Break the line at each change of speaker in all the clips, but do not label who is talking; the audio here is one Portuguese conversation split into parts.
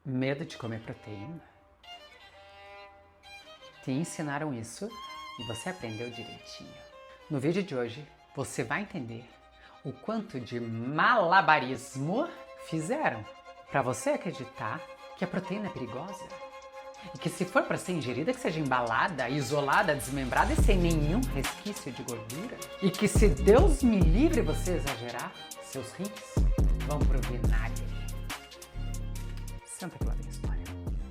Medo de comer proteína? Te ensinaram isso e você aprendeu direitinho. No vídeo de hoje, você vai entender o quanto de malabarismo fizeram para você acreditar que a proteína é perigosa. E que se for para ser ingerida, que seja embalada, isolada, desmembrada e sem nenhum resquício de gordura. E que se Deus me livre você exagerar, seus rins vão pro vinagre. Senta que lá vem a história.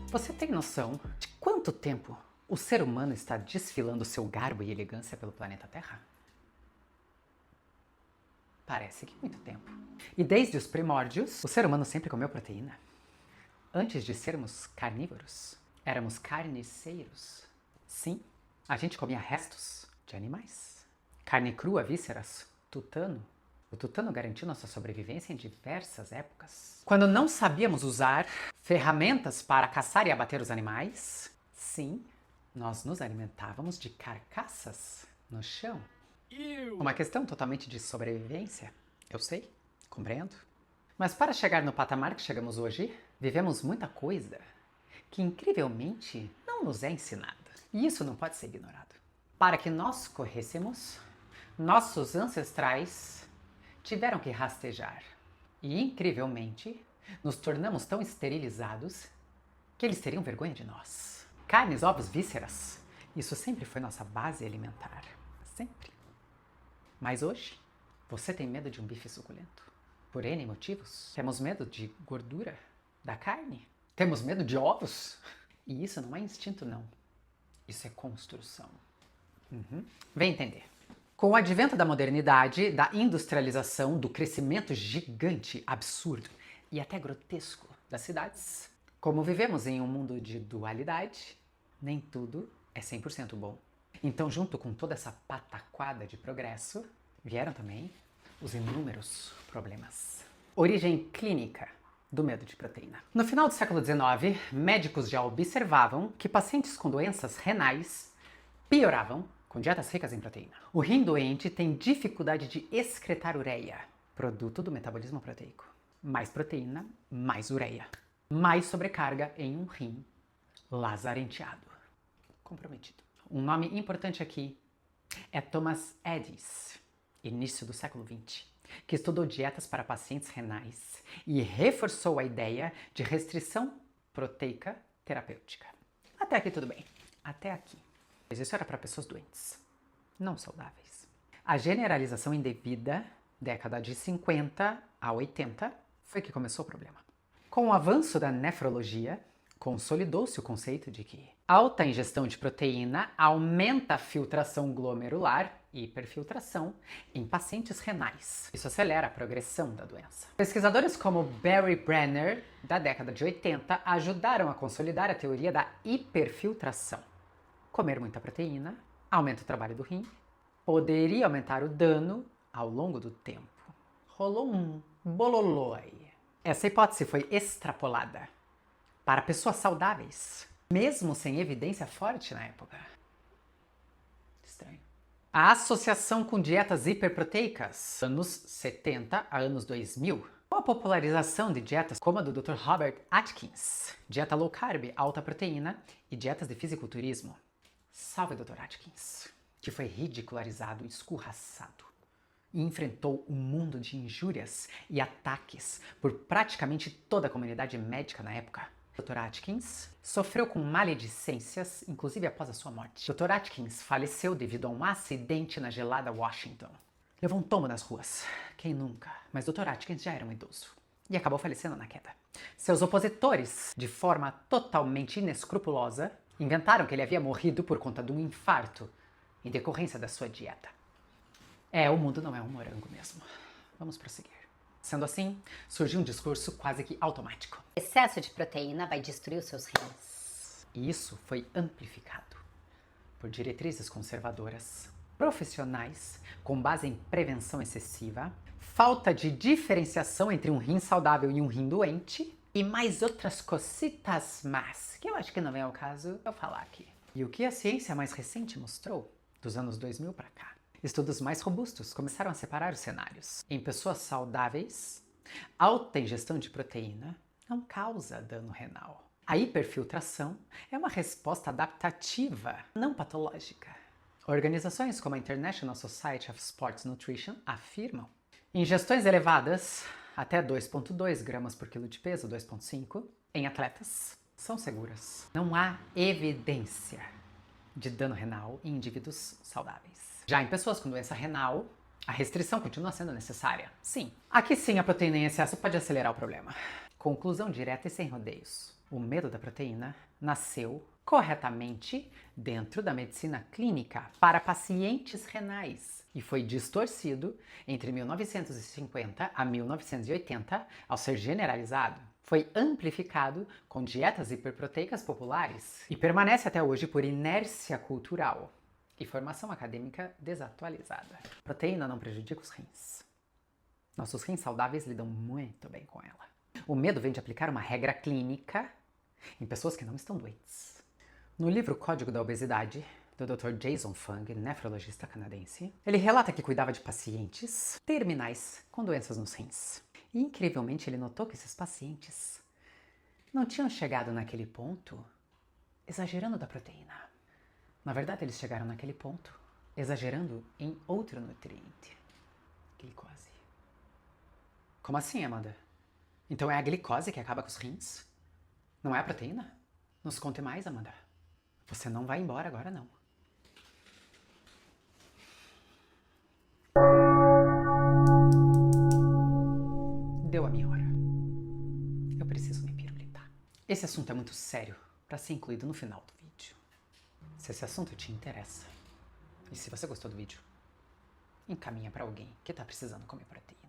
Você tem noção de quanto tempo o ser humano está desfilando seu garbo e elegância pelo planeta Terra? Parece que muito tempo. E desde os primórdios, o ser humano sempre comeu proteína. Antes de sermos carnívoros, éramos carniceiros. Sim, a gente comia restos de animais. Carne crua, vísceras, tutano. O tutano garantiu nossa sobrevivência em diversas épocas. Quando não sabíamos usar ferramentas para caçar e abater os animais, sim, nós nos alimentávamos de carcaças no chão. Uma questão totalmente de sobrevivência, eu sei, compreendo. Mas para chegar no patamar que chegamos hoje, vivemos muita coisa que incrivelmente não nos é ensinada. E isso não pode ser ignorado. Para que nós corrêssemos, nossos ancestrais tiveram que rastejar. E incrivelmente, nos tornamos tão esterilizados que eles teriam vergonha de nós. Carnes, ovos, vísceras, isso sempre foi nossa base alimentar. Sempre. Mas hoje, você tem medo de um bife suculento? Por N motivos. Temos medo de gordura da carne. Temos medo de ovos. E isso não é instinto, não. Isso é construção. Vem entender. Com o advento da modernidade, da industrialização, do crescimento gigante, absurdo e até grotesco das cidades, como vivemos em um mundo de dualidade, nem tudo é 100% bom. Então, junto com toda essa pataquada de progresso, vieram também os inúmeros problemas. Origem clínica do medo de proteína. No final do século XIX, médicos já observavam que pacientes com doenças renais pioravam com dietas ricas em proteína. O rim doente tem dificuldade de excretar ureia, produto do metabolismo proteico. Mais proteína, mais ureia. Mais sobrecarga em um rim lazarenteado. Comprometido. Um nome importante aqui é Thomas Edis, início do século XX, que estudou dietas para pacientes renais e reforçou a ideia de restrição proteica terapêutica. Até aqui tudo bem. Até aqui. Mas isso era para pessoas doentes, não saudáveis. A generalização indevida, década de 50 a 80, foi que começou o problema. Com o avanço da nefrologia, consolidou-se o conceito de que alta ingestão de proteína aumenta a filtração glomerular, hiperfiltração, em pacientes renais. Isso acelera a progressão da doença. Pesquisadores como Barry Brenner, da década de 80, ajudaram a consolidar a teoria da hiperfiltração. Comer muita proteína aumenta o trabalho do rim, poderia aumentar o dano ao longo do tempo. Rolou um bololô aí. Essa hipótese foi extrapolada para pessoas saudáveis, mesmo sem evidência forte na época. Estranho. A associação com dietas hiperproteicas, anos 70 a anos 2000, com a popularização de dietas como a do Dr. Robert Atkins, dieta low carb, alta proteína e dietas de fisiculturismo. Salve, Dr. Atkins, que foi ridicularizado e escorraçado e enfrentou um mundo de injúrias e ataques por praticamente toda a comunidade médica na época. Dr. Atkins sofreu com maledicências, inclusive após a sua morte. Dr. Atkins faleceu devido a um acidente na gelada Washington. Levou um tombo nas ruas. Quem nunca? Mas Dr. Atkins já era um idoso e acabou falecendo na queda. Seus opositores, de forma totalmente inescrupulosa, inventaram que ele havia morrido por conta de um infarto em decorrência da sua dieta. O mundo não é um morango mesmo. Vamos prosseguir. Sendo assim, surgiu um discurso quase que automático.
Excesso de proteína vai destruir os seus rins.
E isso foi amplificado por diretrizes conservadoras, profissionais com base em prevenção excessiva, falta de diferenciação entre um rim saudável e um rim doente e mais outras cositas más, que eu acho que não vem ao caso eu falar aqui. E o que a ciência mais recente mostrou, dos anos 2000 para cá? Estudos mais robustos começaram a separar os cenários. Em pessoas saudáveis, alta ingestão de proteína não causa dano renal. A hiperfiltração é uma resposta adaptativa, não patológica. Organizações como a International Society of Sports Nutrition afirmam: ingestões elevadas, até 2,2 gramas por quilo de peso, 2,5, em atletas, são seguras. Não há evidência de dano renal em indivíduos saudáveis. Já em pessoas com doença renal, a restrição continua sendo necessária. Sim. Aqui sim, a proteína em excesso pode acelerar o problema. Conclusão direta e sem rodeios. O medo da proteína nasceu corretamente dentro da medicina clínica para pacientes renais e foi distorcido entre 1950 a 1980 ao ser generalizado. Foi amplificado com dietas hiperproteicas populares e permanece até hoje por inércia cultural e formação acadêmica desatualizada. Proteína não prejudica os rins. Nossos rins saudáveis lidam muito bem com ela. O medo vem de aplicar uma regra clínica em pessoas que não estão doentes. No livro Código da Obesidade, do Dr. Jason Fung, nefrologista canadense, ele relata que cuidava de pacientes terminais com doenças nos rins. E, incrivelmente, ele notou que esses pacientes não tinham chegado naquele ponto exagerando da proteína. Na verdade, eles chegaram naquele ponto exagerando em outro nutriente: glicose. Como assim, Amanda? Então é a glicose que acaba com os rins? Não é a proteína? Nos conte mais, Amanda. Você não vai embora agora, não. Deu a minha hora. Eu preciso me pirulitar. Esse assunto é muito sério para ser incluído no final do vídeo. Se esse assunto te interessa, e se você gostou do vídeo, encaminha para alguém que está precisando comer proteína.